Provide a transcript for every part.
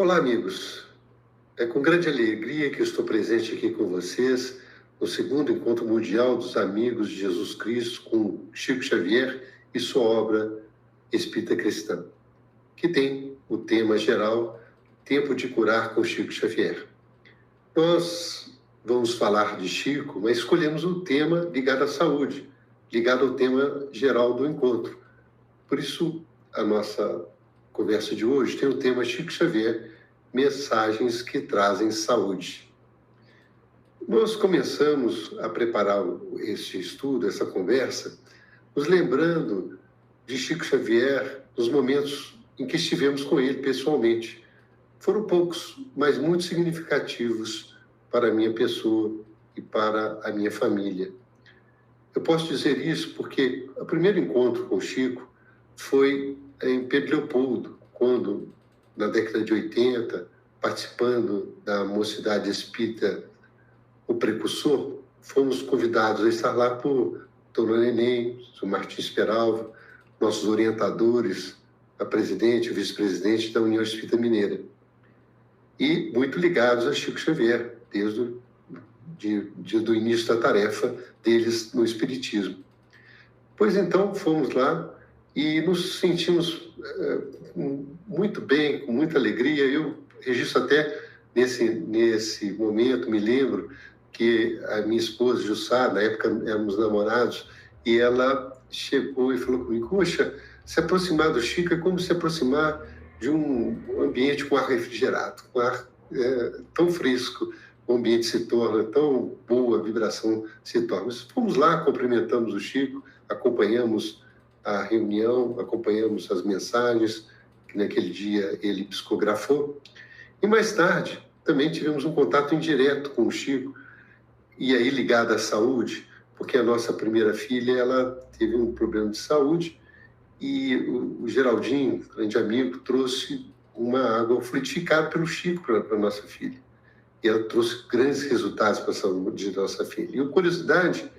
Olá, amigos. É com grande alegria que eu estou presente aqui com vocês no segundo encontro mundial dos amigos de Jesus Cristo com Chico Xavier e sua obra Espírita Cristã, que tem o tema geral Tempo de Curar com Chico Xavier. Nós vamos falar de Chico, mas escolhemos um tema ligado à saúde, ligado ao tema geral do encontro. Por isso, a nossa conversa de hoje tem o tema Chico Xavier, mensagens que trazem saúde. Nós começamos a preparar este estudo, essa conversa, nos lembrando de Chico Xavier nos momentos em que estivemos com ele pessoalmente. Foram poucos, mas muito significativos para a minha pessoa e para a minha família. Eu posso dizer isso porque o primeiro encontro com o Chico foi em Pedro Leopoldo, quando, na década de 80, participando da Mocidade Espírita, o Precursor, fomos convidados a estar lá por Dona Neném, o Martins Peralva, nossos orientadores, a presidente e o vice-presidente da União Espírita Mineira. E muito ligados a Chico Xavier, desde o início da tarefa deles no Espiritismo. Pois então, fomos lá e nos sentimos muito bem, com muita alegria. Eu registro até nesse momento, me lembro que a minha esposa, Jussá, na época éramos namorados, e ela chegou e falou comigo: poxa, se aproximar do Chico é como se aproximar de um ambiente com ar refrigerado, com ar tão fresco, o ambiente se torna tão boa, a vibração se torna. Mas fomos lá, cumprimentamos o Chico, acompanhamos a reunião, acompanhamos as mensagens que naquele dia ele psicografou. E mais tarde, também tivemos um contato indireto com o Chico, e aí ligado à saúde, porque a nossa primeira filha, ela teve um problema de saúde, e o Geraldinho, grande amigo, trouxe uma água frutificada pelo Chico para a nossa filha. E ela trouxe grandes resultados para a saúde da nossa filha. E a curiosidade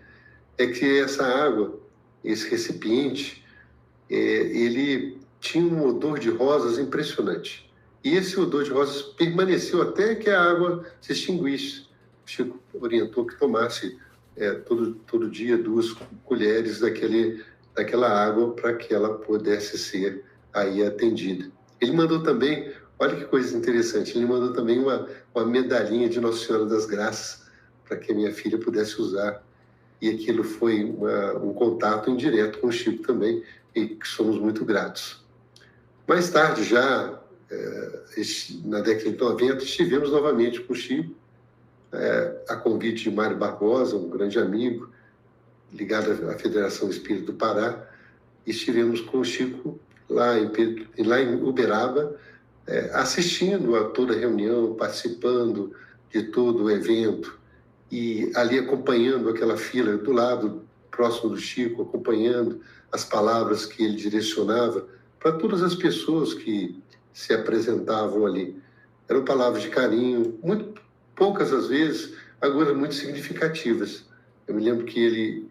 é que essa água, esse recipiente, ele tinha um odor de rosas impressionante. E esse odor de rosas permaneceu até que a água se extinguisse. O Chico orientou que tomasse todo dia 2 colheres daquela água para que ela pudesse ser aí atendida. Ele mandou também, olha que coisa interessante, ele mandou também uma medalhinha de Nossa Senhora das Graças para que a minha filha pudesse usar. E aquilo foi um contato indireto com o Chico também, e que somos muito gratos. Mais tarde, já na década de 90, estivemos novamente com o Chico, a convite de Mário Barbosa, um grande amigo, ligado à Federação Espírita do Pará, e estivemos com o Chico lá em Uberaba, assistindo a toda a reunião, participando de todo o evento, e ali acompanhando aquela fila do lado, próximo do Chico, acompanhando as palavras que ele direcionava para todas as pessoas que se apresentavam ali. Eram palavras de carinho, muito poucas às vezes, agora muito significativas. Eu me lembro que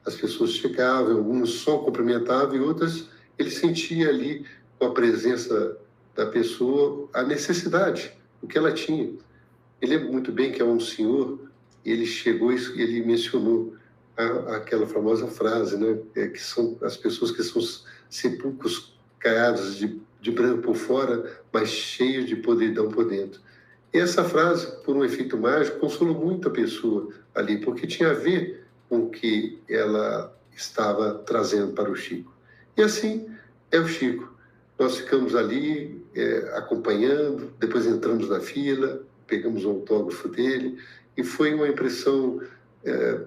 as pessoas chegavam, alguns só cumprimentavam e outras ele sentia ali, com a presença da pessoa, a necessidade, o que ela tinha. Eu lembro muito bem que é um senhor, ele chegou e ele mencionou aquela famosa frase, né? Que são as pessoas que são sepulcros caiados de branco por fora, mas cheios de podridão por dentro. E essa frase, por um efeito mágico, consolou muito a pessoa ali, porque tinha a ver com o que ela estava trazendo para o Chico. E assim é o Chico. Nós ficamos ali acompanhando, depois entramos na fila, pegamos o autógrafo dele, e foi uma impressão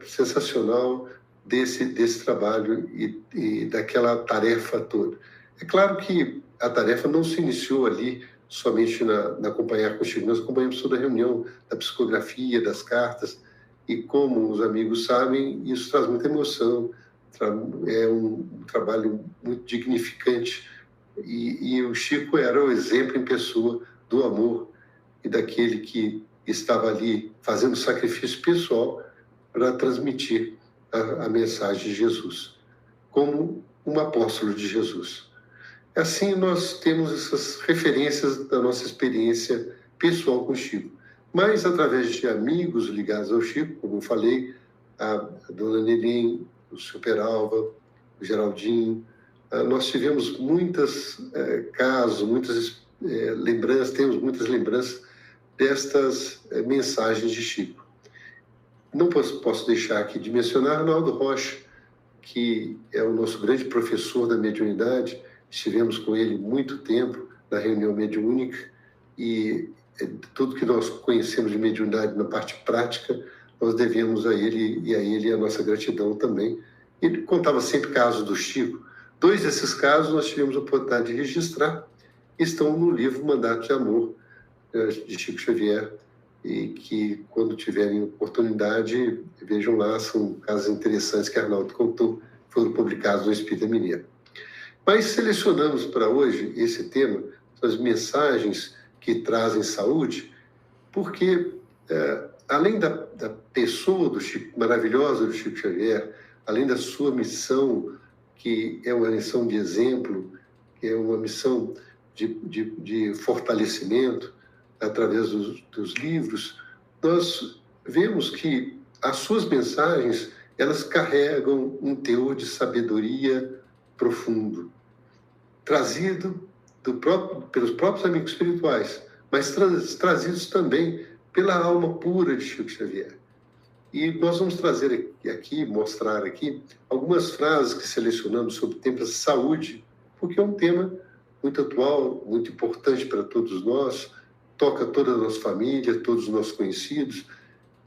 sensacional desse trabalho e daquela tarefa toda. É claro que a tarefa não se iniciou ali somente na acompanhar com o Chico. Nós acompanhamos toda a reunião da psicografia, das cartas, e como os amigos sabem, isso traz muita emoção, é um trabalho muito dignificante, e o Chico era o exemplo em pessoa do amor e daquele que estava ali fazendo sacrifício pessoal para transmitir a mensagem de Jesus, como um apóstolo de Jesus. Assim, nós temos essas referências da nossa experiência pessoal com o Chico. Mas, através de amigos ligados ao Chico, como eu falei, a dona Nelim, o seu Peralva, o Geraldinho, nós tivemos muitos casos, muitas lembranças, temos muitas lembranças destas mensagens de Chico. Não posso deixar aqui de mencionar Arnaldo Rocha, que é o nosso grande professor da mediunidade. Estivemos com ele muito tempo na reunião mediúnica e tudo que nós conhecemos de mediunidade na parte prática, nós devemos a ele e a ele a nossa gratidão também. Ele contava sempre casos do Chico. 2 desses casos nós tivemos a oportunidade de registrar, estão no livro Mandato de Amor, de Chico Xavier, e que, quando tiverem oportunidade, vejam lá, são casos interessantes que Arnaldo contou, foram publicados no Espírita Mineiro. Mas selecionamos para hoje esse tema, as mensagens que trazem saúde, porque, além da pessoa do Chico, maravilhosa do Chico Xavier, além da sua missão, que é uma missão de exemplo, que é uma missão de fortalecimento, através dos livros, nós vemos que as suas mensagens, elas carregam um teor de sabedoria profundo, trazido pelos próprios amigos espirituais, mas trazidos também pela alma pura de Chico Xavier. E nós vamos trazer aqui, mostrar aqui, algumas frases que selecionamos sobre temas de saúde, porque é um tema muito atual, muito importante para todos nós, toca toda a nossa família, todos os nossos conhecidos,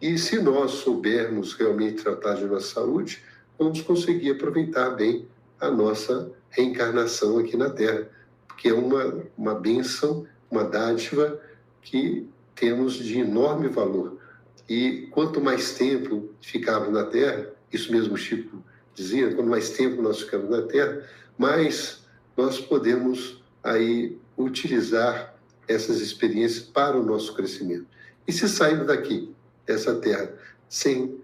e se nós soubermos realmente tratar de nossa saúde, vamos conseguir aproveitar bem a nossa reencarnação aqui na Terra, porque é uma bênção, uma dádiva que temos de enorme valor. E quanto mais tempo ficarmos na Terra, isso mesmo o Chico dizia, quanto mais tempo nós ficamos na Terra, mais nós podemos aí utilizar essas experiências para o nosso crescimento. E se sairmos daqui, dessa terra, sem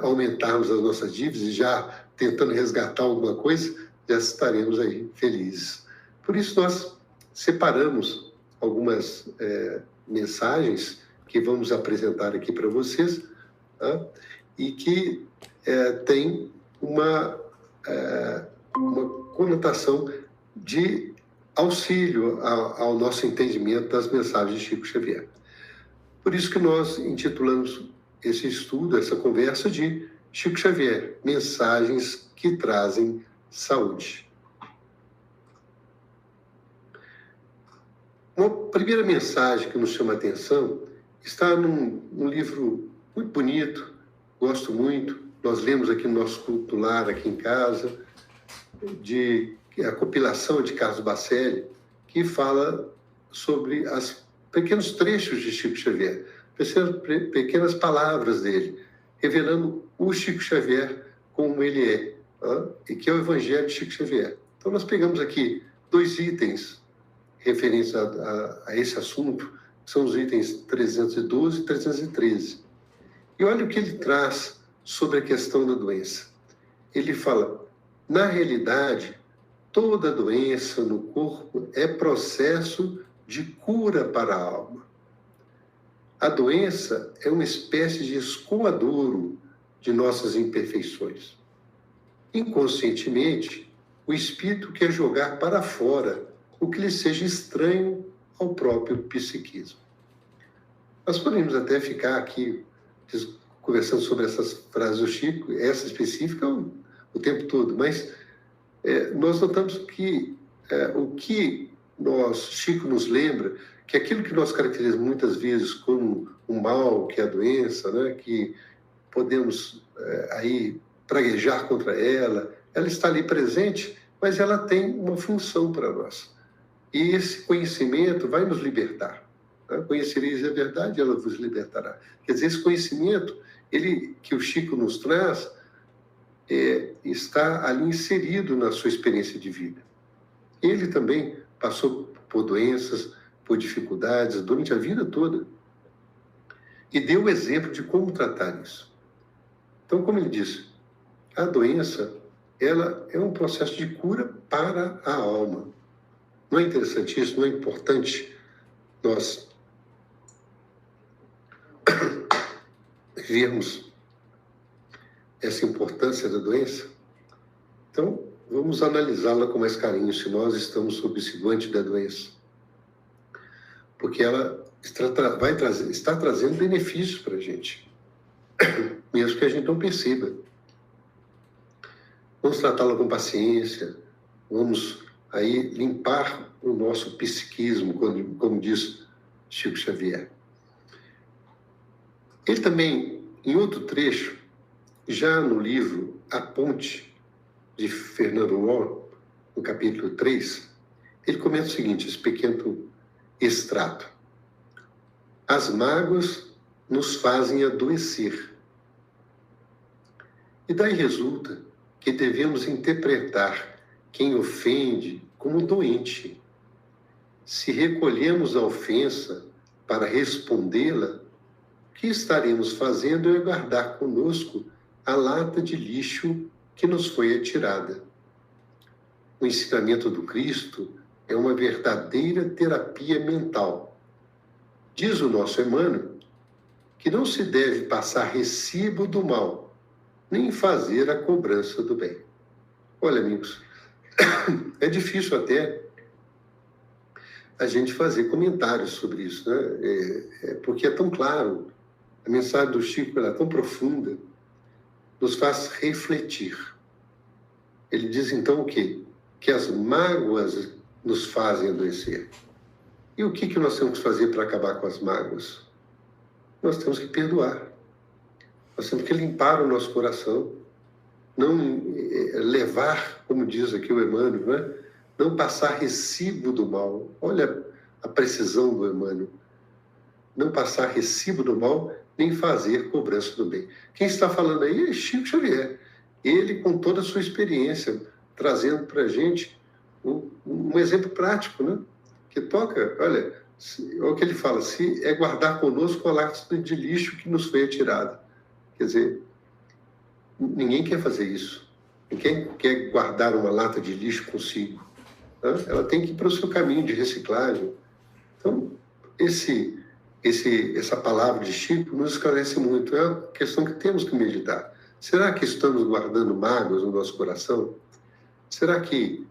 aumentarmos as nossas dívidas e já tentando resgatar alguma coisa, já estaremos aí felizes. Por isso nós separamos algumas mensagens que vamos apresentar aqui para vocês, e que tem uma conotação de auxílio ao nosso entendimento das mensagens de Chico Xavier. Por isso que nós intitulamos esse estudo, essa conversa, de Chico Xavier, mensagens que trazem saúde. Uma primeira mensagem que nos chama a atenção está num livro muito bonito, gosto muito, nós lemos aqui no nosso culto lar, aqui em casa, a compilação de Carlos Bacelli, que fala sobre os pequenos trechos de Chico Xavier, pequenas palavras dele, revelando o Chico Xavier como ele é, e que é o Evangelho de Chico Xavier. Então, nós pegamos aqui 2 itens referentes a esse assunto, que são os itens 312 e 313. E olha o que ele traz sobre a questão da doença. Ele fala, na realidade, toda doença no corpo é processo de cura para a alma. A doença é uma espécie de escoadouro de nossas imperfeições. Inconscientemente, o espírito quer jogar para fora o que lhe seja estranho ao próprio psiquismo. Nós podemos até ficar aqui conversando sobre essas frases do Chico, essa específica, o tempo todo, mas nós notamos que o que Chico nos lembra, que aquilo que nós caracterizamos muitas vezes como um mal, que é a doença, né, que podemos aí praguejar contra ela está ali presente, mas ela tem uma função para nós. E esse conhecimento vai nos libertar. Né? Conhecereis a verdade, ela vos libertará. Quer dizer, esse conhecimento que o Chico nos traz está ali inserido na sua experiência de vida. Ele também passou por doenças, por dificuldades durante a vida toda e deu o exemplo de como tratar isso. Então, como ele disse, a doença ela é um processo de cura para a alma. Não é interessante isso? Não é importante nós vermos essa importância da doença? Então, vamos analisá-la com mais carinho se nós estamos sob esse guante da doença. Porque ela está trazendo benefícios para a gente, mesmo que a gente não perceba. Vamos tratá-la com paciência, vamos aí limpar o nosso psiquismo, como diz Chico Xavier. Ele também, em outro trecho, já no livro A Ponte, de Fernando Moll, no capítulo 3, ele comenta o seguinte, esse pequeno extrato. As mágoas nos fazem adoecer. E daí resulta que devemos interpretar quem ofende como doente. Se recolhemos a ofensa para respondê-la, o que estaremos fazendo é guardar conosco a lata de lixo que nos foi atirada. O ensinamento do Cristo é uma verdadeira terapia mental. Diz o nosso Emmanuel que não se deve passar recibo do mal, nem fazer a cobrança do bem. Olha, amigos, é difícil até a gente fazer comentários sobre isso, né? Porque é tão claro, a mensagem do Chico é tão profunda, nos faz refletir. Ele diz então o quê? Que as mágoas nos fazem adoecer. E o que nós temos que fazer para acabar com as mágoas? Nós temos que perdoar. Nós temos que limpar o nosso coração. Não levar, como diz aqui o Emmanuel, né? Não passar recibo do mal. Olha a precisão do Emmanuel. Não passar recibo do mal, nem fazer cobrança do bem. Quem está falando aí é Chico Xavier. Ele, com toda a sua experiência, trazendo para a gente um exemplo prático, né? Que toca, olha, o que ele fala, se é guardar conosco a lata de lixo que nos foi atirada. Quer dizer, ninguém quer fazer isso. Ninguém quer guardar uma lata de lixo consigo. Né? Ela tem que ir para o seu caminho de reciclagem. Então, essa palavra de Chico nos esclarece muito. É uma questão que temos que meditar. Será que estamos guardando mágoas no nosso coração? Será que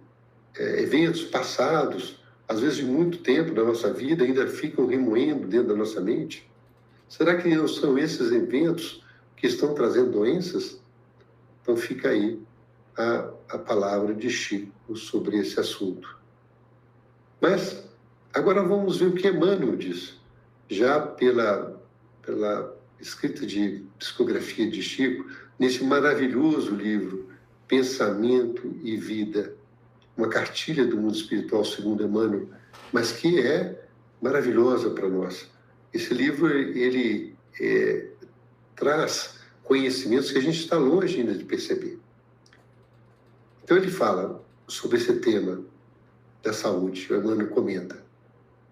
eventos passados, às vezes de muito tempo da nossa vida, ainda ficam remoendo dentro da nossa mente? Será que não são esses eventos que estão trazendo doenças? Então fica aí a palavra de Chico sobre esse assunto. Mas agora vamos ver o que Emmanuel diz. Já pela escrita de psicografia de Chico, nesse maravilhoso livro, Pensamento e Vida, uma cartilha do mundo espiritual segundo Emmanuel, mas que é maravilhosa para nós. Esse livro, ele traz conhecimentos que a gente está longe ainda de perceber. Então ele fala sobre esse tema da saúde, o Emmanuel comenta.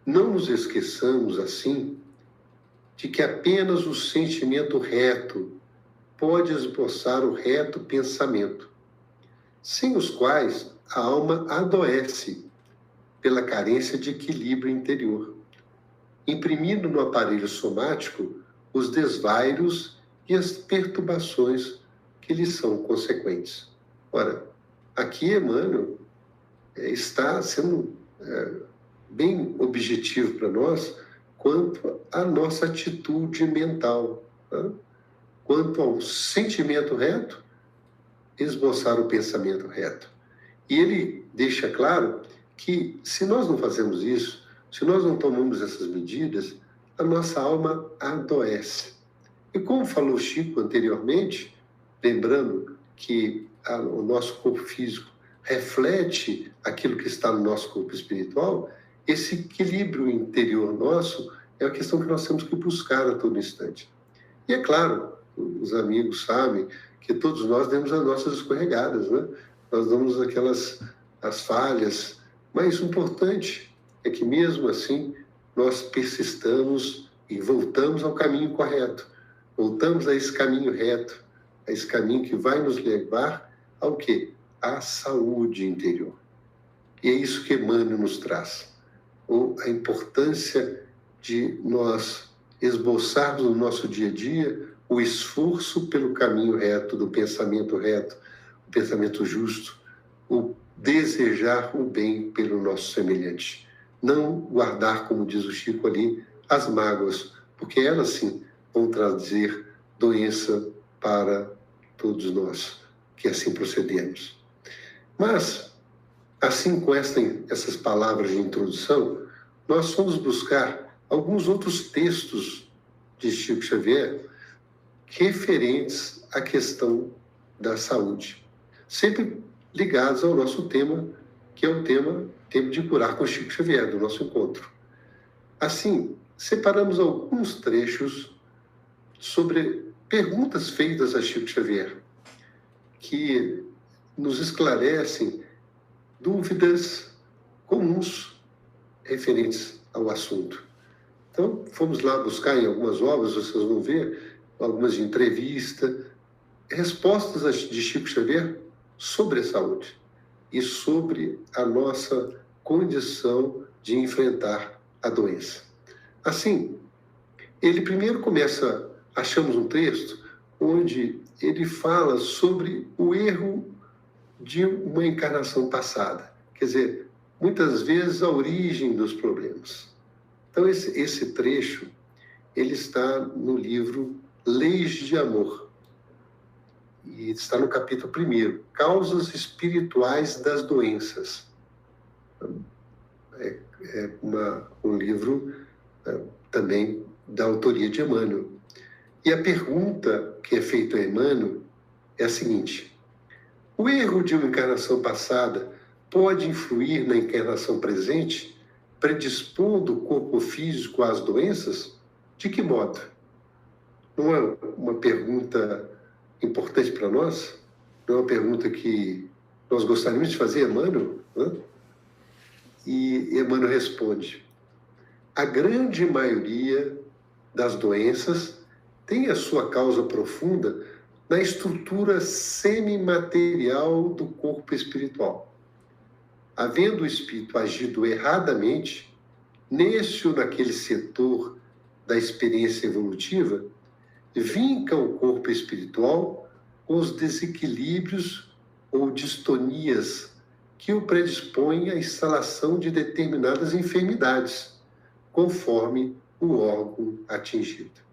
Não nos esqueçamos, assim, de que apenas o sentimento reto pode esboçar o reto pensamento, sem os quais a alma adoece pela carência de equilíbrio interior, imprimindo no aparelho somático os desvairos e as perturbações que lhes são consequentes. Ora, aqui Emmanuel está sendo bem objetivo para nós quanto à nossa atitude mental, tá? Quanto ao sentimento reto, esboçar o pensamento reto. E ele deixa claro que se nós não fazemos isso, se nós não tomamos essas medidas, a nossa alma adoece. E como falou Chico anteriormente, lembrando que o nosso corpo físico reflete aquilo que está no nosso corpo espiritual, esse equilíbrio interior nosso é a questão que nós temos que buscar a todo instante. E é claro, os amigos sabem que todos nós demos as nossas escorregadas, né? Nós damos as falhas, mas o importante é que mesmo assim nós persistamos e voltamos ao caminho correto, voltamos a esse caminho reto, a esse caminho que vai nos levar ao quê? À saúde interior. E é isso que Emmanuel nos traz. A importância de nós esboçarmos no nosso dia a dia o esforço pelo caminho reto, do pensamento reto, o pensamento justo, o desejar o bem pelo nosso semelhante. Não guardar, como diz o Chico ali, as mágoas, porque elas sim vão trazer doença para todos nós, que assim procedemos. Mas, assim, com essas palavras de introdução, nós fomos buscar alguns outros textos de Chico Xavier referentes à questão da saúde, sempre ligados ao nosso tema, que é o tema Tempo de Curar com Chico Xavier, do nosso encontro. Assim, separamos alguns trechos sobre perguntas feitas a Chico Xavier, que nos esclarecem dúvidas comuns referentes ao assunto. Então, fomos lá buscar em algumas obras, vocês vão ver, algumas de entrevista, respostas de Chico Xavier sobre a saúde e sobre a nossa condição de enfrentar a doença. Assim, ele primeiro começa, achamos um texto onde ele fala sobre o erro de uma encarnação passada. Quer dizer, muitas vezes a origem dos problemas. Então, esse trecho, ele está no livro Leis de Amor. E está no capítulo 1, Causas Espirituais das Doenças. É um livro também da autoria de Emmanuel. E a pergunta que é feita a Emmanuel é a seguinte: o erro de uma encarnação passada pode influir na encarnação presente, predispondo o corpo físico às doenças? De que modo? Não é uma pergunta importante para nós? Não é uma pergunta que nós gostaríamos de fazer, Emmanuel? Né? E Emmanuel responde: a grande maioria das doenças tem a sua causa profunda na estrutura semimaterial do corpo espiritual. Havendo o espírito agido erradamente, nesse ou naquele setor da experiência evolutiva, vinca o corpo espiritual com os desequilíbrios ou distonias que o predispõem à instalação de determinadas enfermidades, conforme o órgão atingido.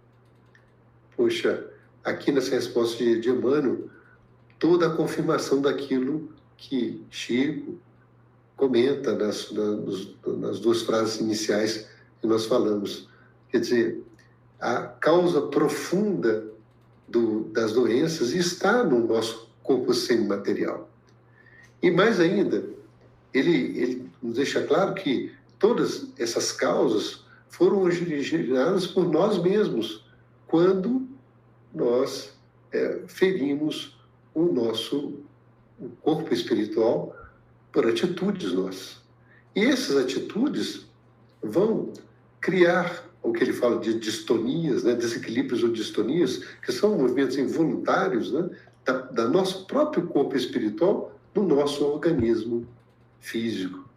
Poxa, aqui nessa resposta de Emmanuel, toda a confirmação daquilo que Chico comenta nas duas frases iniciais que nós falamos. Quer dizer, a causa profunda das doenças está no nosso corpo semimaterial. E mais ainda, ele nos deixa claro que todas essas causas foram originadas por nós mesmos, quando nós ferimos o corpo espiritual por atitudes nossas. E essas atitudes vão criar o que ele fala de distonias, né, desequilíbrios ou distonias, que são movimentos involuntários, né, da nosso próprio corpo espiritual no nosso organismo físico.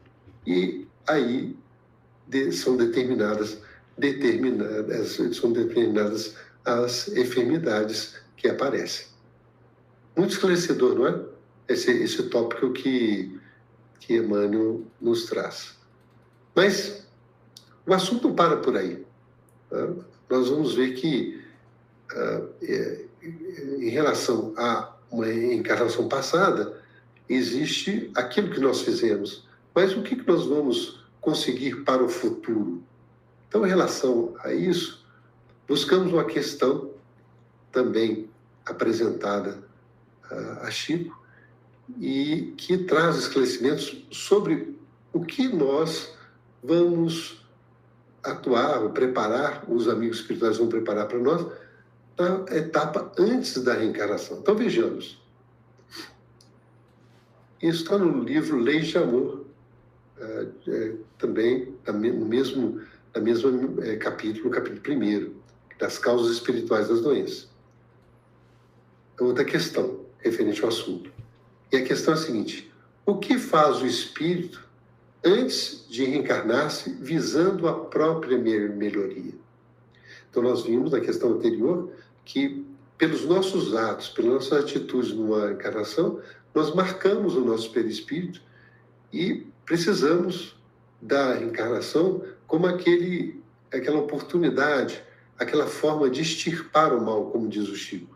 E aí são determinadas as enfermidades que aparecem. Muito esclarecedor, não é? Esse tópico que Emmanuel nos traz. Mas o assunto não para por aí. Tá? Nós vamos ver que, em relação a uma encarnação passada, existe aquilo que nós fizemos, mas o que nós vamos conseguir para o futuro? Então, em relação a isso, buscamos uma questão também apresentada a Chico e que traz esclarecimentos sobre o que nós vamos atuar, ou preparar, os amigos espirituais vão preparar para nós na etapa antes da reencarnação. Então, vejamos. Isso está no livro Leis de Amor, também no mesmo capítulo, capítulo 1, das causas espirituais das doenças. Outra questão referente ao assunto. E a questão é a seguinte: o que faz o espírito antes de reencarnar-se, visando a própria melhoria. Então, nós vimos na questão anterior que, pelos nossos atos, pelas nossas atitudes numa encarnação, nós marcamos o nosso perispírito e precisamos da reencarnação como aquela oportunidade, aquela forma de extirpar o mal, como diz o Chico,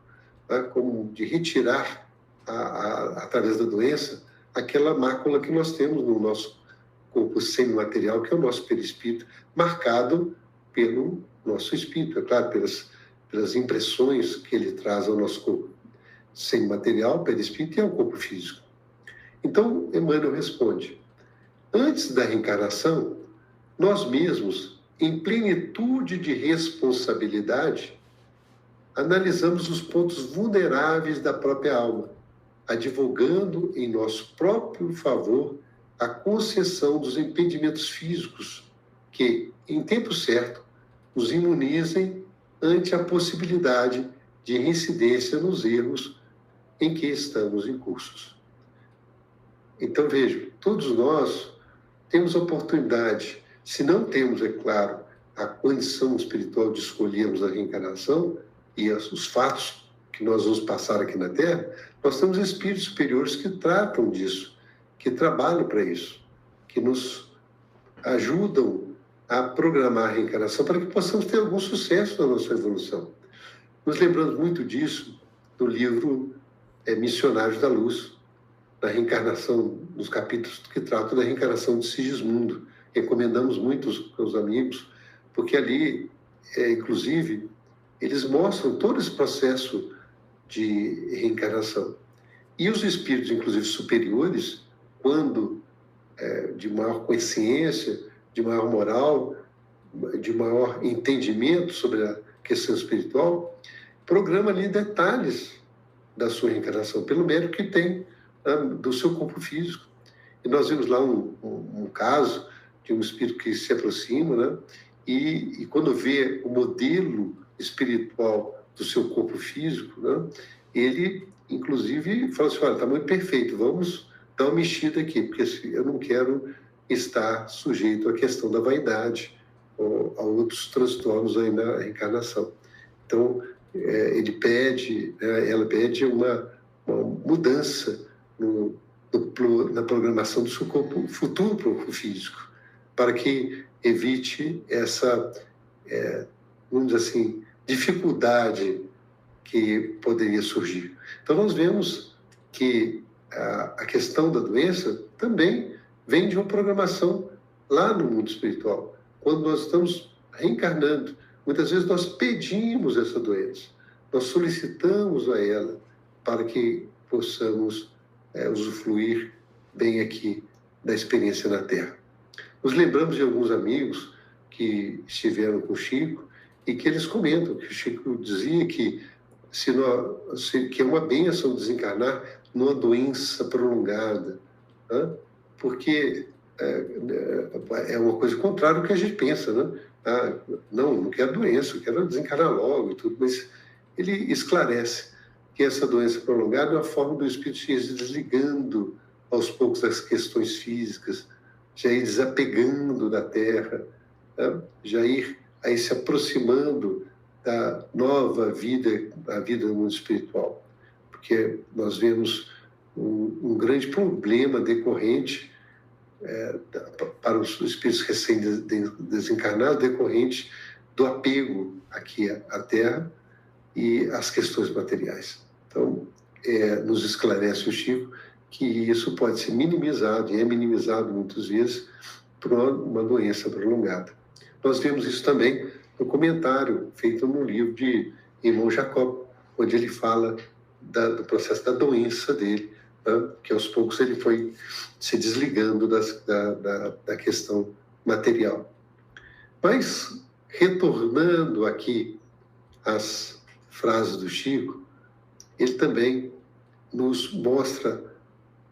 né? Como de retirar, através da doença, aquela mácula que nós temos no nosso corpo semimaterial, que é o nosso perispírito, marcado pelo nosso espírito, é claro, pelas impressões que ele traz ao nosso corpo semimaterial, perispírito, e ao corpo físico. Então, Emmanuel responde: antes da reencarnação, nós mesmos, em plenitude de responsabilidade, analisamos os pontos vulneráveis da própria alma, advogando em nosso próprio favor a concessão dos impedimentos físicos que, em tempo certo, nos imunizem ante a possibilidade de reincidência nos erros em que estamos incursos. Então, vejam, todos nós temos a oportunidade, se não temos, é claro, a condição espiritual de escolhermos a reencarnação e os fatos que nós vamos passar aqui na Terra, nós temos espíritos superiores que tratam disso, que trabalham para isso, que nos ajudam a programar a reencarnação para que possamos ter algum sucesso na nossa evolução. Nos lembramos muito disso no livro Missionários da Luz, da reencarnação, nos capítulos que tratam da reencarnação de Sigismundo. Recomendamos muito aos amigos, porque ali, inclusive, eles mostram todo esse processo de reencarnação. E os espíritos, inclusive superiores, quando de maior consciência, de maior moral, de maior entendimento sobre a questão espiritual, programa ali detalhes da sua reencarnação, pelo mérito que tem do seu corpo físico. E nós vimos lá um caso de um espírito que se aproxima, né? E quando vê o modelo espiritual do seu corpo físico, né? Ele, inclusive, fala assim: olha, está muito perfeito, vamos dar uma mexida aqui, porque eu não quero estar sujeito à questão da vaidade ou a outros transtornos aí na reencarnação. Então, ele pede, ela pede uma mudança na programação do seu corpo, futuro corpo físico, para que evite essa, vamos dizer assim, dificuldade que poderia surgir. Então, nós vemos que a questão da doença também vem de uma programação lá no mundo espiritual. Quando nós estamos reencarnando, muitas vezes nós pedimos essa doença, nós solicitamos a ela para que possamos usufruir bem aqui da experiência na Terra. Nos lembramos de alguns amigos que estiveram com o Chico e que eles comentam que o Chico dizia que que é uma bênção desencarnar numa doença prolongada, né? Porque é uma coisa contrária ao que a gente pensa, né? Não quero doença, eu quero desencarnar logo e tudo, mas ele esclarece que essa doença prolongada é uma forma do espírito se desligando aos poucos das questões físicas, já ir desapegando da Terra, né? Já ir aí se aproximando da nova vida, a vida no mundo espiritual. Porque nós vemos um grande problema decorrente para os espíritos recém-desencarnados, decorrente do apego aqui à Terra e às questões materiais. Então, nos esclarece o Chico que isso pode ser minimizado, e é minimizado muitas vezes, por uma doença prolongada. Nós vemos isso também no comentário feito no livro de irmão Jacob, onde ele fala do processo da doença dele, né? Que aos poucos ele foi se desligando da questão material. Mas, retornando aqui às frases do Chico, ele também nos mostra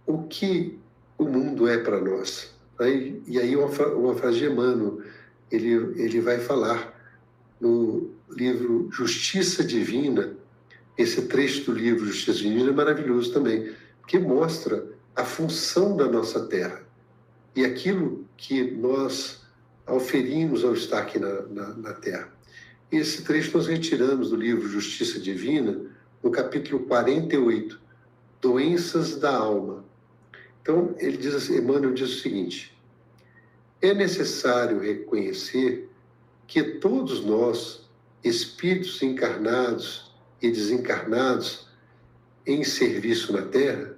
o que o mundo é para nós. Né? E aí uma frase de Emmanuel, ele vai falar no livro Justiça Divina. Esse trecho do livro Justiça Divina é maravilhoso também, porque mostra a função da nossa Terra. e aquilo que nós auferimos ao estar aqui na Terra. Esse trecho nós retiramos do livro Justiça Divina, no capítulo 48, Doenças da Alma. Então, ele diz assim, Emmanuel diz o seguinte: é necessário reconhecer que todos nós, espíritos encarnados e desencarnados em serviço na Terra,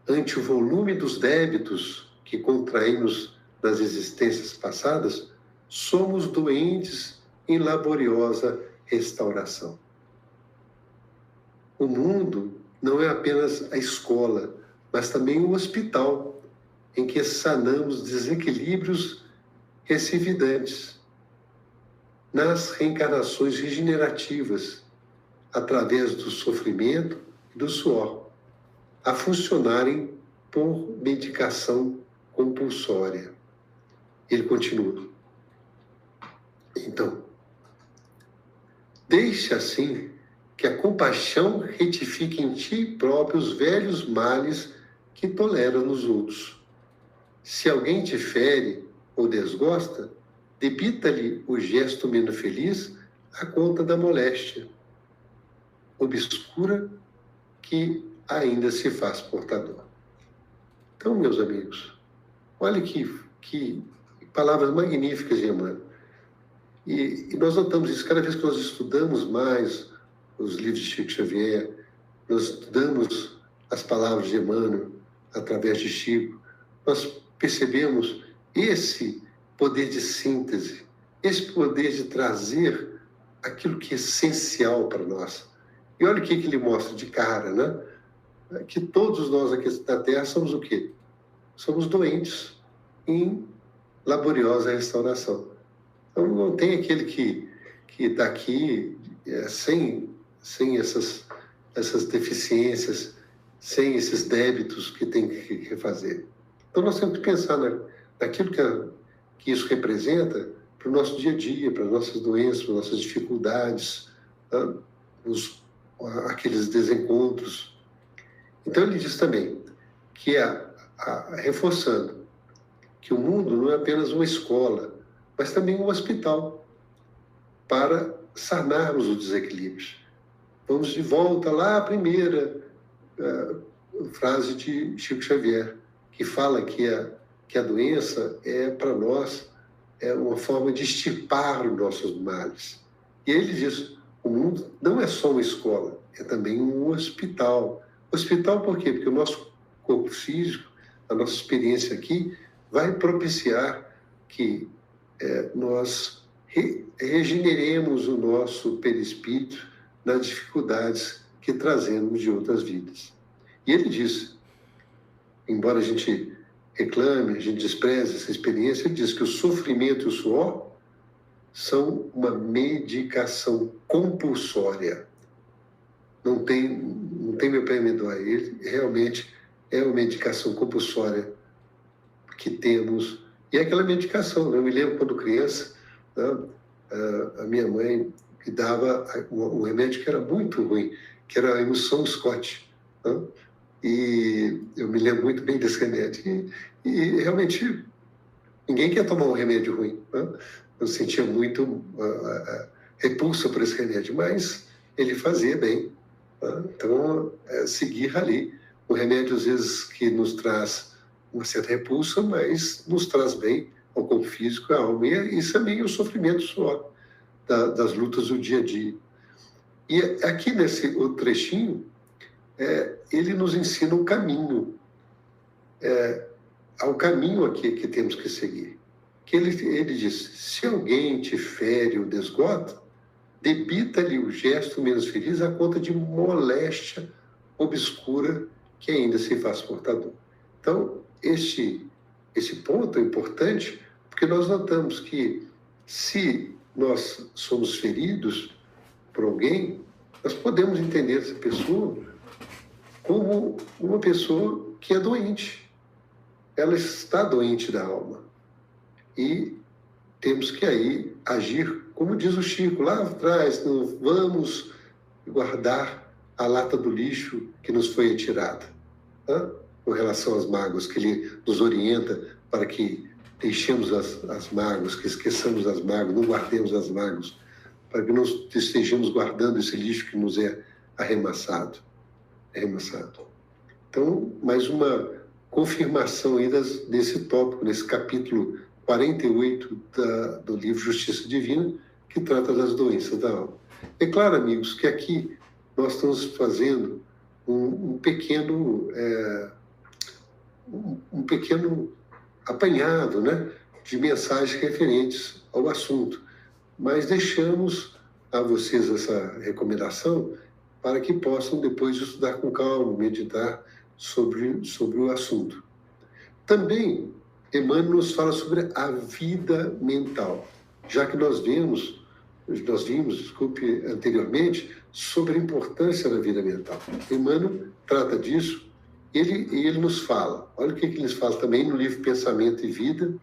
ante o volume dos débitos que contraímos nas existências passadas, somos doentes em laboriosa restauração. O mundo não é apenas a escola, mas também o hospital, em que sanamos desequilíbrios recidivantes nas reencarnações regenerativas, através do sofrimento e do suor, a funcionarem por medicação compulsória. Ele continua. Então, deixe assim que a compaixão retifique em ti próprio os velhos males que tolera nos outros. Se alguém te fere ou desgosta, debita-lhe o gesto menos feliz à conta da moléstia obscura que ainda se faz portador. Então, meus amigos, olha que palavras magníficas de Emmanuel. E nós notamos isso cada vez que nós estudamos mais os livros de Chico Xavier, nós estudamos as palavras de Emmanuel através de Chico, nós percebemos esse poder de síntese, esse poder de trazer aquilo que é essencial para nós. E olha o que ele mostra de cara, né? Que todos nós aqui na Terra somos o quê? Somos doentes em laboriosa restauração. Então não tem aquele que está aqui sem essas deficiências, sem esses débitos que tem que refazer. Então nós temos que pensar naquilo que isso representa para o nosso dia a dia, para as nossas doenças, para as nossas dificuldades, tá? Aqueles desencontros. Então ele diz também que reforçando que o mundo não é apenas uma escola, mas também um hospital para sanarmos os desequilíbrios. Vamos de volta lá à primeira frase de Chico Xavier, que fala que a doença é, para nós, uma forma de extirpar os nossos males. E ele diz, o mundo não é só uma escola, é também um hospital. Hospital por quê? Porque o nosso corpo físico, a nossa experiência aqui, vai propiciar que nós regeneremos o nosso perispírito nas dificuldades que trazemos de outras vidas. E ele diz, embora a gente reclame, a gente despreze essa experiência, ele diz que o sofrimento e o suor são uma medicação compulsória. Não tem meu pé me dói. Ele realmente é uma medicação compulsória que temos. E é aquela medicação, né? Eu me lembro quando criança, né? A minha mãe me dava um remédio que era muito ruim, que era a emulsão Scott, né? E eu me lembro muito bem desse remédio. E realmente ninguém quer tomar um remédio ruim, né? Eu sentia muito repulsa por esse remédio, mas ele fazia bem. Né? Então, seguir ali. O remédio, às vezes, que nos traz uma certa repulsa, mas nos traz bem ao corpo físico, à alma. E isso também é o sofrimento suor das lutas do dia a dia. E aqui nesse outro trechinho, ele nos ensina um caminho. Há um caminho aqui que temos que seguir. Que ele diz, se alguém te fere ou desgota, debita-lhe o gesto menos feliz à conta de moléstia obscura que ainda se faz portador. Então, esse ponto é importante, porque nós notamos que se nós somos feridos por alguém, nós podemos entender essa pessoa como uma pessoa que é doente. Ela está doente da alma. E temos que aí agir, como diz o Chico lá atrás, não vamos guardar a lata do lixo que nos foi retirada, né? Com relação às mágoas, que ele nos orienta para que deixemos as mágoas, que esqueçamos as mágoas, não guardemos as mágoas, para que não estejamos guardando esse lixo que nos é arremessado. Então, mais uma confirmação aí desse tópico, nesse capítulo 48 do livro Justiça Divina, que trata das doenças da alma. É claro, amigos, que aqui nós estamos fazendo um pequeno apanhado, né, de mensagens referentes ao assunto, mas deixamos a vocês essa recomendação para que possam depois estudar com calma, meditar sobre o assunto. Também, Emmanuel nos fala sobre a vida mental, já que nós vimos, anteriormente, sobre a importância da vida mental. Emmanuel trata disso, e ele nos fala, olha o que ele nos fala também no livro Pensamento e Vida,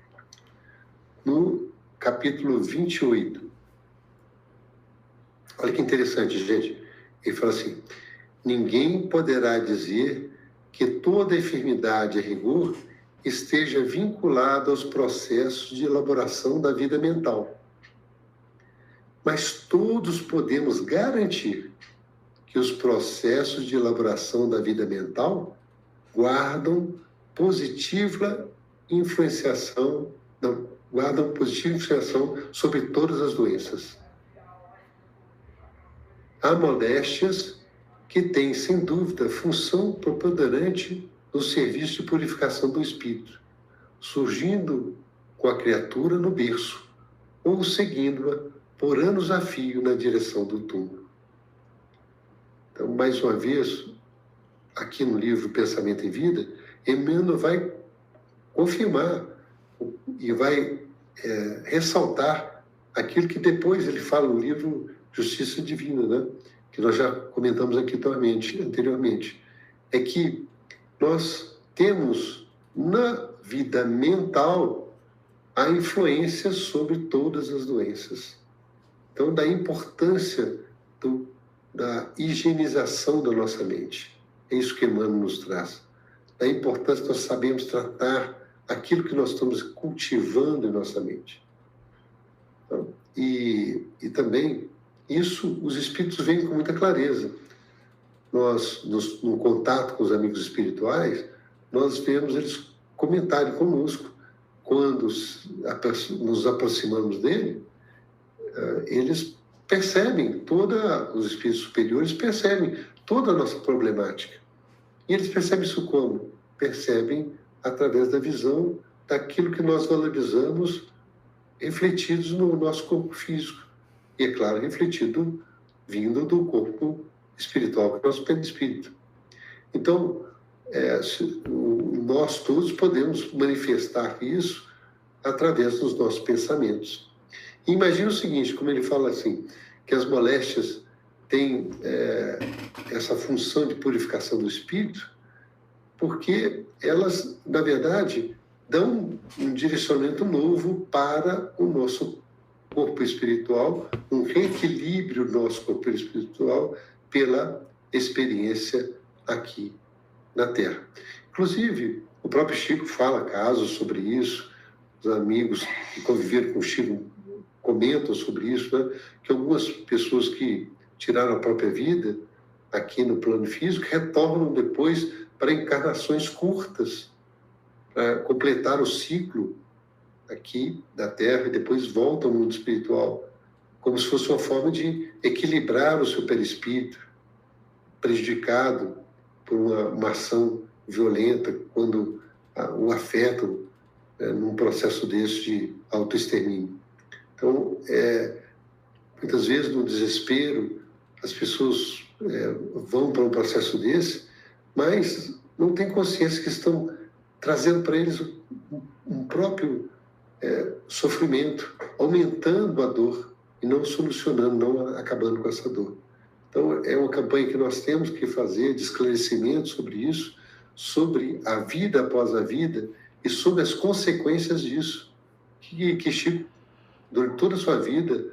no capítulo 28. Olha que interessante, gente. Ele fala assim: ninguém poderá dizer que toda enfermidade, a rigor, esteja vinculada aos processos de elaboração da vida mental. Mas todos podemos garantir que os processos de elaboração da vida mental guardam positiva influenciação sobre todas as doenças. Há moléstias que têm, sem dúvida, função preponderante no serviço de purificação do espírito, surgindo com a criatura no berço ou seguindo-a por anos a fio na direção do túmulo. Então, mais uma vez, aqui no livro Pensamento e Vida, Emmanuel vai confirmar e vai ressaltar aquilo que depois ele fala no livro Justiça Divina, né? Que nós já comentamos aqui anteriormente. É que nós temos na vida mental a influência sobre todas as doenças. Então, da importância da higienização da nossa mente. É isso que Emmanuel nos traz. Da importância de nós sabermos tratar aquilo que nós estamos cultivando em nossa mente. Então, e também, isso os espíritos veem com muita clareza. Nós, no contato com os amigos espirituais, nós vemos eles comentarem conosco. Quando nos aproximamos dele, eles percebem, os espíritos superiores percebem toda a nossa problemática. E eles percebem isso como? Percebem através da visão daquilo que nós valorizamos refletidos no nosso corpo físico. E, é claro, refletido vindo do corpo espiritual, que é o nosso perispírito. Então, nós todos podemos manifestar isso através dos nossos pensamentos. E imagina o seguinte, como ele fala assim, que as moléstias têm essa função de purificação do espírito, porque elas, na verdade, dão um direcionamento novo para o nosso corpo espiritual, um reequilíbrio do nosso corpo espiritual pela experiência aqui na Terra. Inclusive, o próprio Chico fala casos sobre isso, os amigos que conviveram com o Chico comentam sobre isso, né? Que algumas pessoas que tiraram a própria vida aqui no plano físico retornam depois para encarnações curtas, para completar o ciclo aqui da Terra e depois voltam ao mundo espiritual, como se fosse uma forma de equilibrar o seu perispírito, prejudicado por uma ação violenta, quando o afetam num processo desse de autoextermínio. Então, muitas vezes, no desespero, as pessoas vão para um processo desse, mas não têm consciência que estão trazendo para eles um próprio sofrimento, aumentando a dor e não solucionando, não acabando com essa dor. Então, é uma campanha que nós temos que fazer de esclarecimento sobre isso, sobre a vida após a vida e sobre as consequências disso, que Chico, durante toda a sua vida,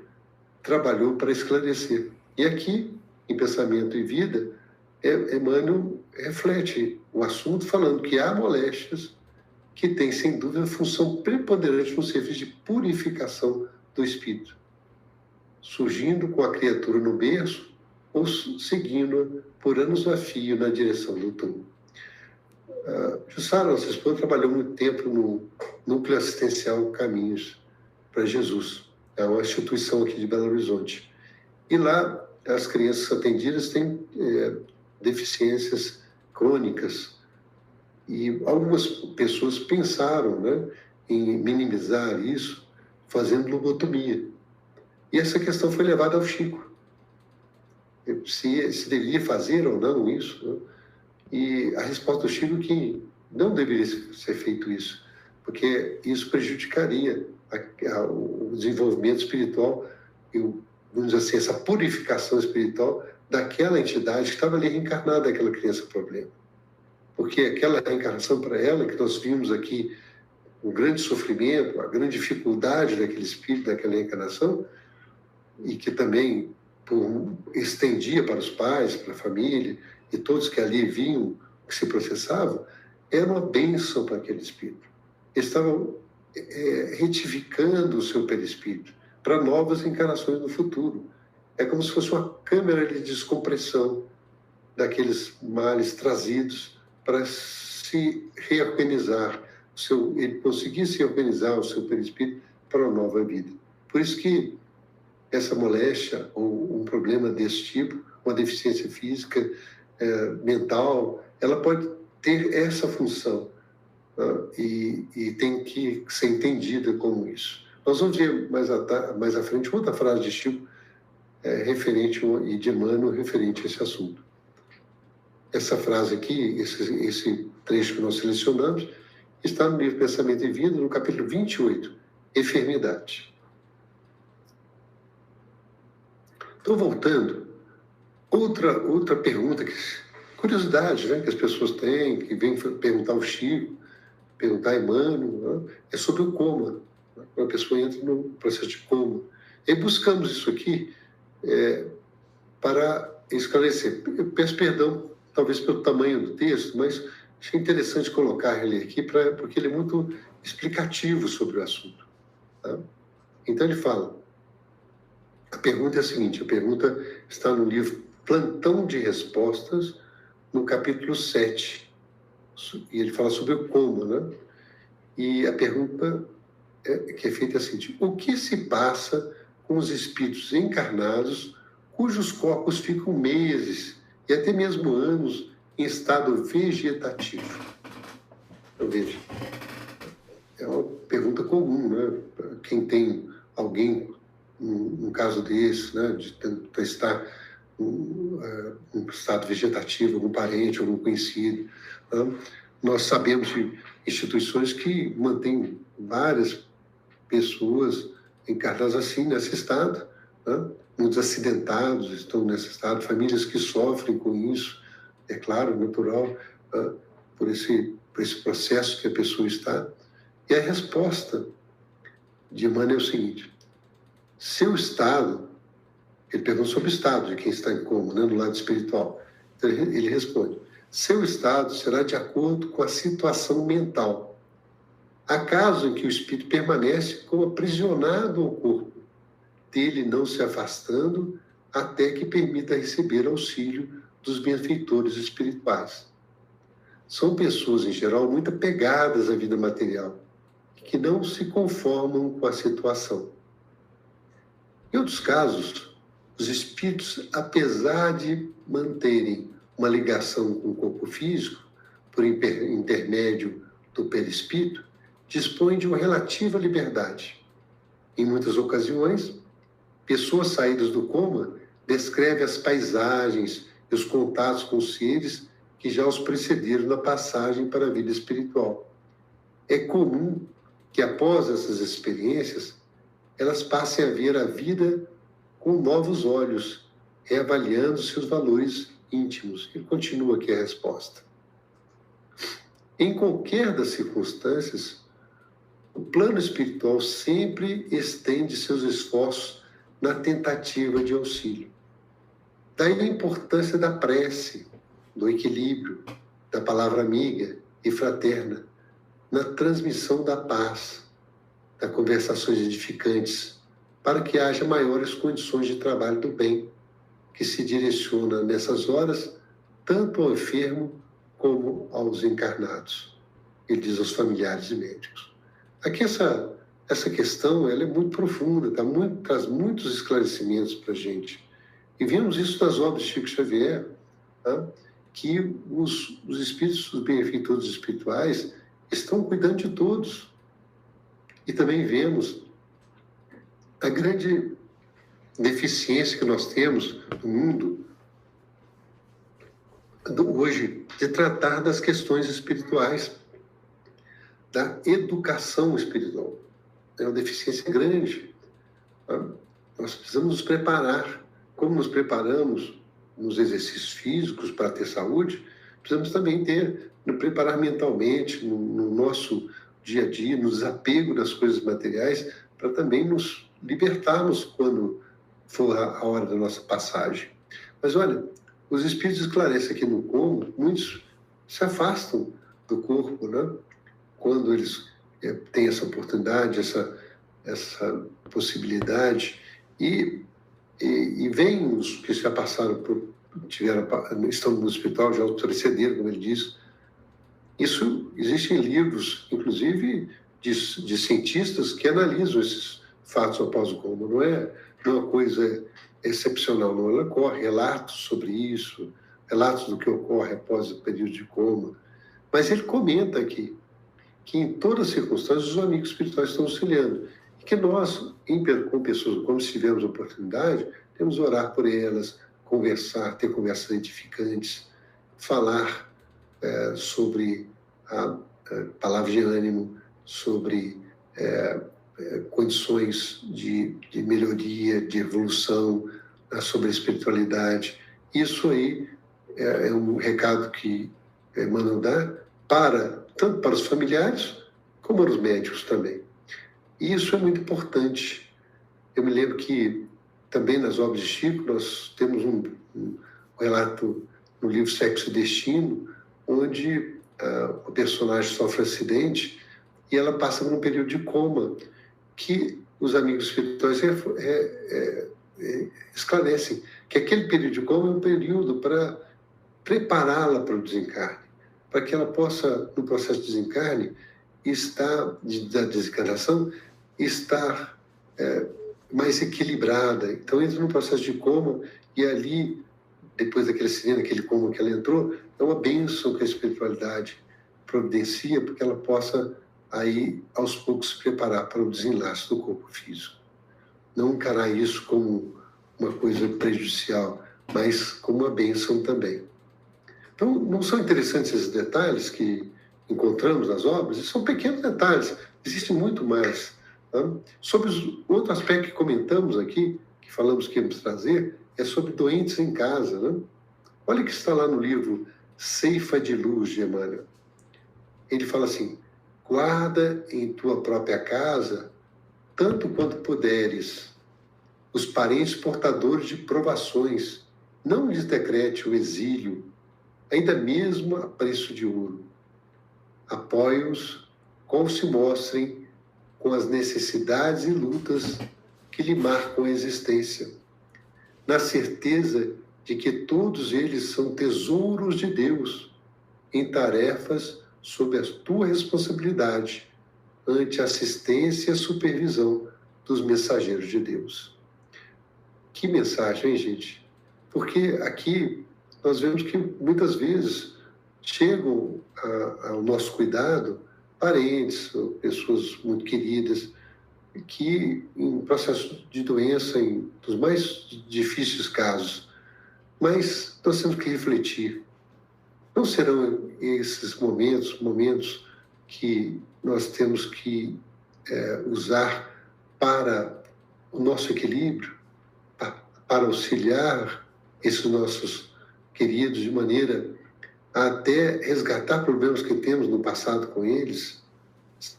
trabalhou para esclarecer. E aqui, em Pensamento e Vida, Emmanuel reflete o assunto falando que há moléstias que tem, sem dúvida, função preponderante no serviço de purificação do espírito, surgindo com a criatura no berço ou seguindo por anos a fio na direção do túmulo. Jussara, nossa esposa, trabalhou muito tempo no Núcleo Assistencial Caminhos para Jesus, é uma instituição aqui de Belo Horizonte. E lá, as crianças atendidas têm deficiências crônicas, e algumas pessoas pensaram, né, em minimizar isso fazendo lobotomia. E essa questão foi levada ao Chico. Se deveria fazer ou não isso, né? E a resposta do Chico é que não deveria ser feito isso, porque isso prejudicaria o desenvolvimento espiritual e, vamos dizer assim, essa purificação espiritual daquela entidade que estava ali reencarnada, aquela criança problema. Porque aquela reencarnação para ela, que nós vimos aqui, o grande sofrimento, a grande dificuldade daquele espírito, daquela reencarnação, e que também estendia para os pais, para a família, e todos que ali vinham, que se processavam, era uma bênção para aquele espírito. Eles estavam retificando o seu perispírito para novas encarnações no futuro. É como se fosse uma câmara de descompressão daqueles males trazidos para se reorganizar, ele conseguir se organizar o seu perispírito para uma nova vida. Por isso que essa moléstia ou um problema desse tipo, uma deficiência física, mental, ela pode ter essa função, e tem que ser entendida como isso. Nós vamos ver mais à frente outra frase de Chico referente, e de Emmanuel referente a esse assunto. Essa frase aqui, esse trecho que nós selecionamos, está no livro Pensamento e Vida, no capítulo 28, Enfermidade. Então, voltando, outra pergunta, curiosidade, né, que as pessoas têm, que vêm perguntar ao Chico, perguntar a Emmanuel, né, é sobre o coma, né, quando a pessoa entra no processo de coma. E buscamos isso aqui para esclarecer. Eu peço perdão, talvez pelo tamanho do texto, mas achei interessante colocar ele aqui, porque ele é muito explicativo sobre o assunto. Tá? Então, ele fala, a pergunta é a seguinte, a pergunta está no livro Plantão de Respostas, no capítulo 7, e ele fala sobre o coma, né? E a pergunta que é feita é a seguinte: o que se passa com os espíritos encarnados cujos corpos ficam meses e até mesmo anos em estado vegetativo? Então, veja, é uma pergunta comum, né? Quem tem alguém, um caso desse, né, de estar um estado vegetativo, algum parente, algum conhecido. Né? Nós sabemos de instituições que mantêm várias pessoas encarnadas assim, nesse estado, né? Muitos acidentados estão nesse estado, famílias que sofrem com isso, é claro, natural, por esse processo que a pessoa está. E a resposta de Emmanuel é o seguinte: seu estado, ele pergunta sobre o estado de quem está em coma, né, no lado espiritual. Então, ele responde: seu estado será de acordo com a situação mental. Há casos em que o espírito permanece como aprisionado ao corpo, dele não se afastando até que permita receber auxílio dos benfeitores espirituais. São pessoas, em geral, muito apegadas à vida material, que não se conformam com a situação. Em outros casos, os espíritos, apesar de manterem uma ligação com o corpo físico, por intermédio do perispírito, dispõem de uma relativa liberdade. Em muitas ocasiões, pessoas saídas do coma descrevem as paisagens e os contatos com os seres que já os precederam na passagem para a vida espiritual. É comum que, após essas experiências, elas passem a ver a vida com novos olhos, reavaliando seus valores íntimos. E continua aqui a resposta. Em qualquer das circunstâncias, o plano espiritual sempre estende seus esforços na tentativa de auxílio. Daí a importância da prece, do equilíbrio, da palavra amiga e fraterna, na transmissão da paz, das conversações edificantes, para que haja maiores condições de trabalho do bem, que se direciona nessas horas tanto ao enfermo como aos encarnados. Ele diz aos familiares e médicos. Aqui essa questão ela é muito profunda, traz muitos esclarecimentos para a gente. E vimos isso nas obras de Chico Xavier, tá? Que os espíritos, os benfeitores espirituais, estão cuidando de todos. E também vemos a grande deficiência que nós temos no mundo hoje de tratar das questões espirituais, da educação espiritual. É uma deficiência grande. Nós precisamos nos preparar. Como nos preparamos nos exercícios físicos para ter saúde, precisamos também nos preparar mentalmente, no nosso dia a dia, no desapego das coisas materiais, para também nos libertarmos quando for a hora da nossa passagem. Mas olha, os espíritos esclarecem aqui no como, muitos se afastam do corpo, né? Quando eles têm essa oportunidade, essa possibilidade, e vêm os que já passaram estão no hospital, já precederam, como ele diz. Isso, existem livros, inclusive, de cientistas que analisam esses fatos após o coma. Não é uma coisa excepcional, não. Ela ocorre relatos sobre isso, relatos do que ocorre após o período de coma. Mas ele comenta aqui que em todas as circunstâncias os amigos espirituais estão auxiliando. E que nós, com pessoas, como se tivermos oportunidade, temos que orar por elas, conversar, ter conversas edificantes, falar sobre a palavra de ânimo, sobre condições de melhoria, de evolução, sobre a espiritualidade. Isso aí é um recado que Emmanuel dá tanto para os familiares como para os médicos também. E isso é muito importante. Eu me lembro que também nas obras de Chico nós temos um relato no livro Sexo e Destino, onde o personagem sofre um acidente e ela passa por um período de coma, que os amigos espirituais esclarecem que aquele período de coma é um período para prepará-la para o desencarne, para que ela possa, no processo de desencarne, da desencarnação, estar mais equilibrada. Então, entra no processo de coma e ali, depois daquele acidente, aquele coma que ela entrou, é uma bênção que a espiritualidade providencia para que ela possa, aí, aos poucos, se preparar para o desenlace do corpo físico. Não encarar isso como uma coisa prejudicial, mas como uma bênção também. Então, não são interessantes esses detalhes que encontramos nas obras? São pequenos detalhes, existe muito mais. Tá? Sobre outro aspecto que comentamos aqui, que falamos que íamos trazer, é sobre doentes em casa. Né? Olha o que está lá no livro Ceifa de Luz, de Emmanuel. Ele fala assim: guarda em tua própria casa, tanto quanto puderes, os parentes portadores de provações. Não lhes decrete o exílio, ainda mesmo a preço de ouro. Apoie-os como se mostrem com as necessidades e lutas que lhe marcam a existência, na certeza de que todos eles são tesouros de Deus, em tarefas sob a tua responsabilidade, ante a assistência e a supervisão dos mensageiros de Deus. Que mensagem, hein, gente? Porque aqui nós vemos que muitas vezes chegam ao nosso cuidado parentes, pessoas muito queridas, que em processo de doença, dos mais difíceis casos, mas nós temos que refletir. Não serão esses momentos que nós temos que usar para o nosso equilíbrio, para auxiliar esses nossos queridos de maneira a até resgatar problemas que temos no passado com eles?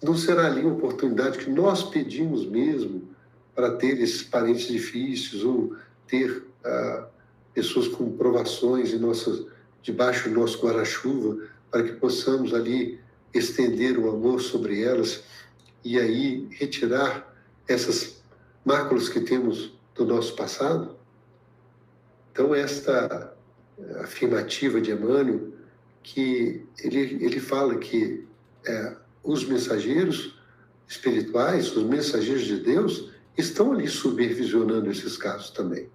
Não será ali uma oportunidade que nós pedimos mesmo para ter esses parentes difíceis ou ter pessoas com provações debaixo do nosso guarda-chuva, para que possamos ali estender o amor sobre elas e aí retirar essas máculas que temos do nosso passado? Então, esta afirmativa de Emmanuel, que ele fala que os mensageiros espirituais, os mensageiros de Deus, estão ali supervisionando esses casos também.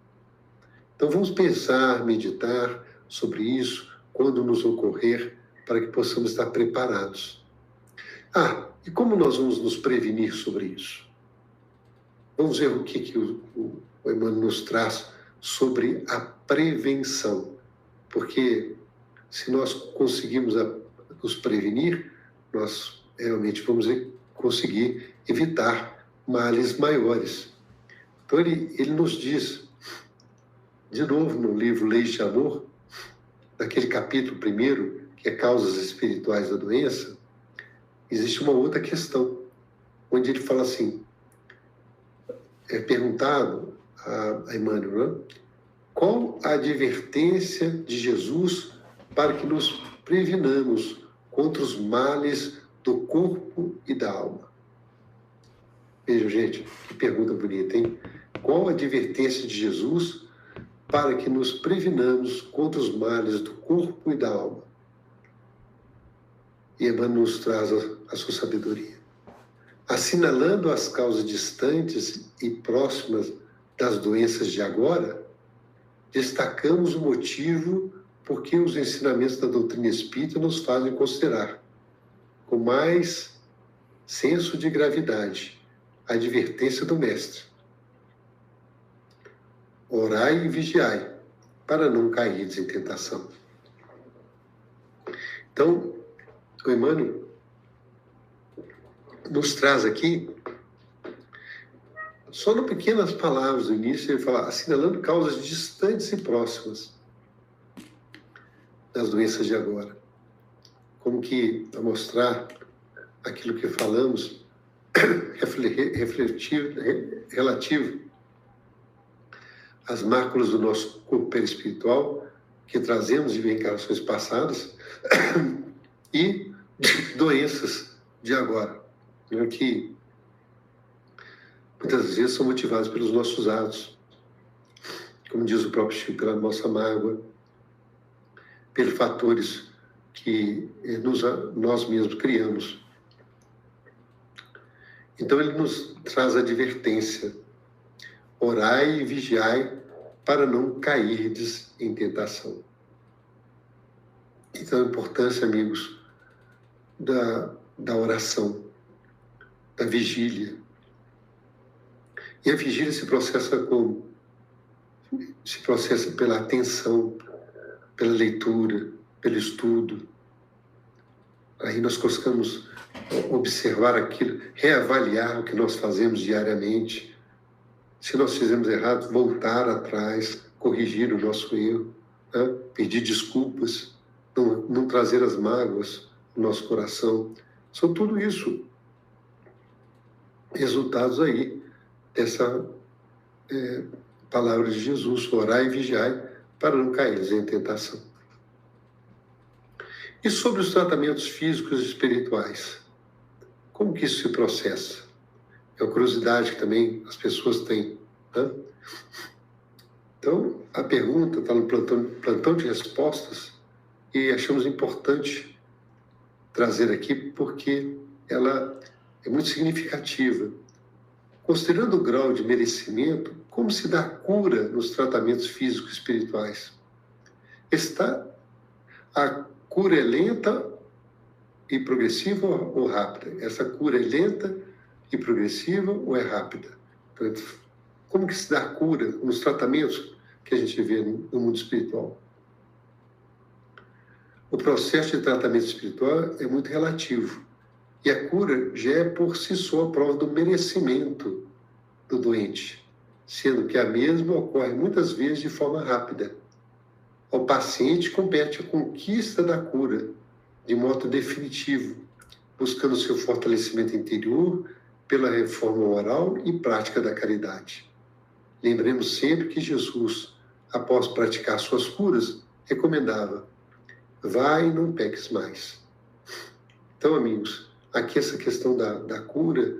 Então, vamos pensar, meditar sobre isso quando nos ocorrer, para que possamos estar preparados. E como nós vamos nos prevenir sobre isso? Vamos ver o que o Emmanuel nos traz sobre a prevenção. Porque se nós conseguimos nos prevenir, nós realmente vamos conseguir evitar males maiores. Então ele nos diz, de novo no livro Leis de Amor, naquele capítulo 1º, que é Causas Espirituais da Doença, existe uma outra questão, onde ele fala assim, é perguntado a Emmanuel, né? Qual a advertência de Jesus para que nos previnamos contra os males do corpo e da alma? Vejam, gente, que pergunta bonita, hein? Qual a advertência de Jesus para que nos previnamos contra os males do corpo e da alma? E Emmanuel nos traz a sua sabedoria. Assinalando as causas distantes e próximas das doenças de agora, destacamos o motivo por que os ensinamentos da doutrina espírita nos fazem considerar, com mais senso de gravidade, a advertência do Mestre. Orai e vigiai, para não cair em tentação. Então, o Emmanuel nos traz aqui, só em pequenas palavras no início, ele fala, assinalando causas distantes e próximas das doenças de agora. Como que, a mostrar aquilo que falamos, relativo às máculas do nosso corpo perispiritual, que trazemos de reencarnações passadas, e doenças de agora, que muitas vezes são motivadas pelos nossos atos, como diz o próprio Chico, pela nossa mágoa, pelos fatores que nós mesmos criamos. Então ele nos traz a advertência, orai e vigiai para não cairdes em tentação. Então a importância, amigos, da oração, da vigília. E a vigília se processa como? Se processa pela atenção, pela leitura, pelo estudo. Aí nós conseguimos observar aquilo, reavaliar o que nós fazemos diariamente. Se nós fizemos errado, voltar atrás, corrigir o nosso erro, né? Pedir desculpas, não trazer as mágoas no nosso coração. São tudo isso resultados aí dessa palavra de Jesus, orai e vigiai para não cair em tentação. E sobre os tratamentos físicos e espirituais, como que isso se processa? É uma curiosidade que também as pessoas têm, né? Então, a pergunta está no plantão de respostas e achamos importante trazer aqui porque ela é muito significativa. Considerando o grau de merecimento, como se dá cura nos tratamentos físicos e espirituais? A cura é lenta e progressiva ou rápida? Essa cura é lenta e progressiva ou é rápida? Então, como que se dá cura nos tratamentos que a gente vê no mundo espiritual? O processo de tratamento espiritual é muito relativo. E a cura já é por si só a prova do merecimento do doente, sendo que a mesma ocorre muitas vezes de forma rápida. Ao paciente compete a conquista da cura de modo definitivo, buscando seu fortalecimento interior pela reforma moral e prática da caridade. Lembremos sempre que Jesus, após praticar suas curas, recomendava: vai e não peques mais. Então, amigos, aqui essa questão da cura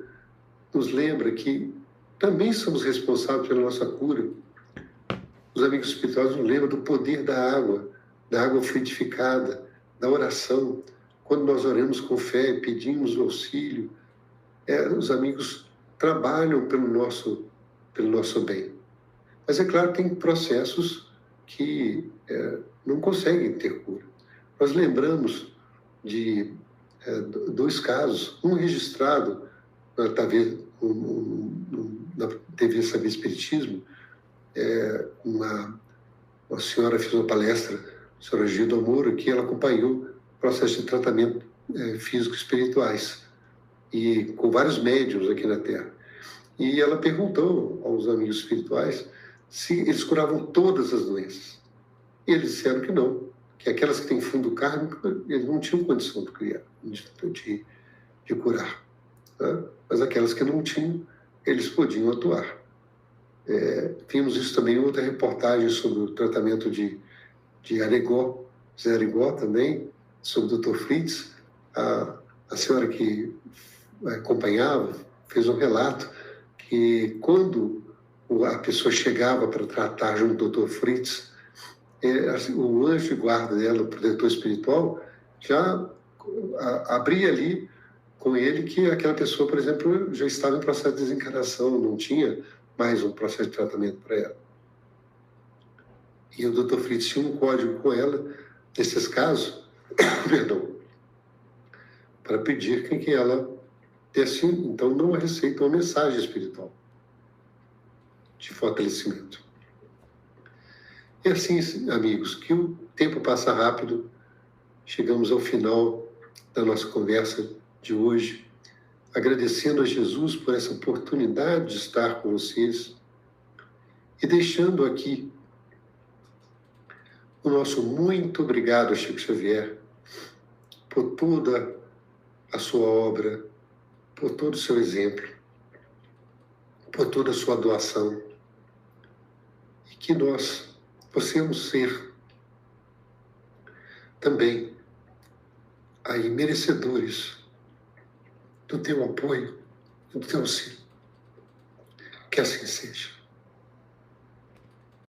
nos lembra que também somos responsáveis pela nossa cura. Os amigos espirituais nos lembram do poder da água fluidificada, da oração. Quando nós oramos com fé, pedimos auxílio, os amigos trabalham pelo nosso bem. Mas é claro, tem processos que não conseguem ter cura. Nós lembramos de 2 casos, um registrado na TV Saber Espiritismo. Uma senhora fez uma palestra, a senhora Gilda Moura, que ela acompanhou o processo de tratamento físico-espirituais, e com vários médiuns aqui na Terra. E ela perguntou aos amigos espirituais se eles curavam todas as doenças. E eles disseram que não, que aquelas que têm fundo kármico, eles não tinham condição de criar, de curar. Tá? Mas aquelas que não tinham, eles podiam atuar. Vimos isso também em outra reportagem sobre o tratamento de Arigó, Zé Arigó também, sobre o Dr. Fritz. A senhora que acompanhava fez um relato que quando a pessoa chegava para tratar junto do Dr. Fritz, o anjo de guarda dela, o protetor espiritual, já abria ali com ele que aquela pessoa, por exemplo, já estava em processo de desencarnação, não tinha mais um processo de tratamento para ela. E o Dr. Fritz tinha um código com ela, nesses casos, perdão, para pedir que ela desse, então, não a receita, uma mensagem espiritual de fortalecimento. E assim, amigos, que o tempo passa rápido, chegamos ao final da nossa conversa de hoje, agradecendo a Jesus por essa oportunidade de estar com vocês e deixando aqui o nosso muito obrigado a Chico Xavier por toda a sua obra, por todo o seu exemplo, por toda a sua doação, e que nós possamos ser também aí merecedores do teu apoio, do teu auxílio. Que assim seja.